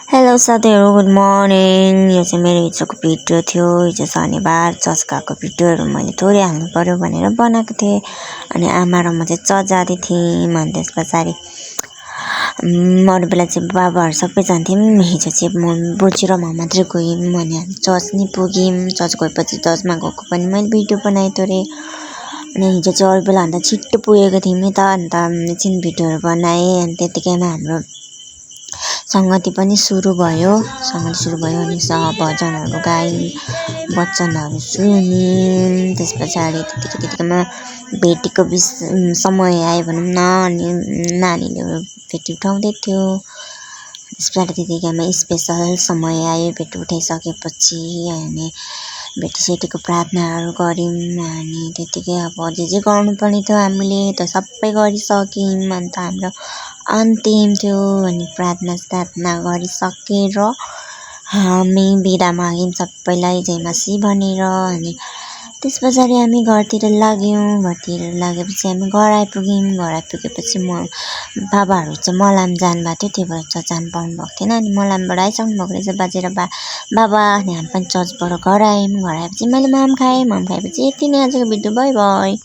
Hello साथीहरू, good morning. यो चाहिँ मेरो हिजोको भिडियो थियो। हिजो शनिबार चर्च गएको भिडियोहरू मैले थोरै हाल्नु पर्यो भनेर बनाएको थिएँ। अनि आमा र म चाहिँ चर्च जाँदै थियौँ। अनि त्यस पछाडि अरू बेला चाहिँ बाबाहरू सबै जान्थ्यौँ। हिजो चाहिँ म बोजू र म मात्रै गयौँ। अनि हामी चर्च नि पुग्यौँ। चर्च गएपछि चर्चमा गएको पनि मैले भिडियो बनाएँ थोरै। अनि हिजो चाहिँ अरू बेलाभन्दा छिट्टो पुगेको थियौँ त। अन्त एकछिन भिडियोहरू बनाएँ। अनि त्यतिकैमा हाम्रो सङ्गति पनि सुरु भयो। अनि भजनहरू गायौँ, वचनहरू सुन्यौँ। त्यस पछाडि त्यतिकैमा भेटीको समय आयो भनौँ न। अनि नानीले भेटी उठाउँदै थियो। त्यस पछाडि त्यतिकैमा स्पेसल समय आयो भेटी उठाइसकेपछि। अनि भेटीसेटीको प्रार्थनाहरू गऱ्यौँ। अनि त्यतिकै अब जे गर्नुपर्ने थियो हामीले त सबै गरिसक्यौँ। अन्त हाम्रो अन्तिम थियो। अनि प्रार्थना गरिसकेर हामी बिदा माग्यौँ सबैलाई जय मसीह भनेर। अनि त्यस पछाडि हामी घरतिर लाग्यौँ। घरतिर लागेपछि हामी घर आइपुग्यौँ। घर आइपुगेपछि बाबाहरू चाहिँ मलाम जानुभएको थियो। त्यही भएर चर्च जानु पाउनु भएको थिएन। अनि मलामबाट आइसक्नु भएको रहेछ बाजे र बाबा। अनि हामी पनि चर्चबाट घर आयौँ। घर आएपछि मैले मोमो खाएँ। मोमो खाएपछि यति नै आजको भिडियो। By by.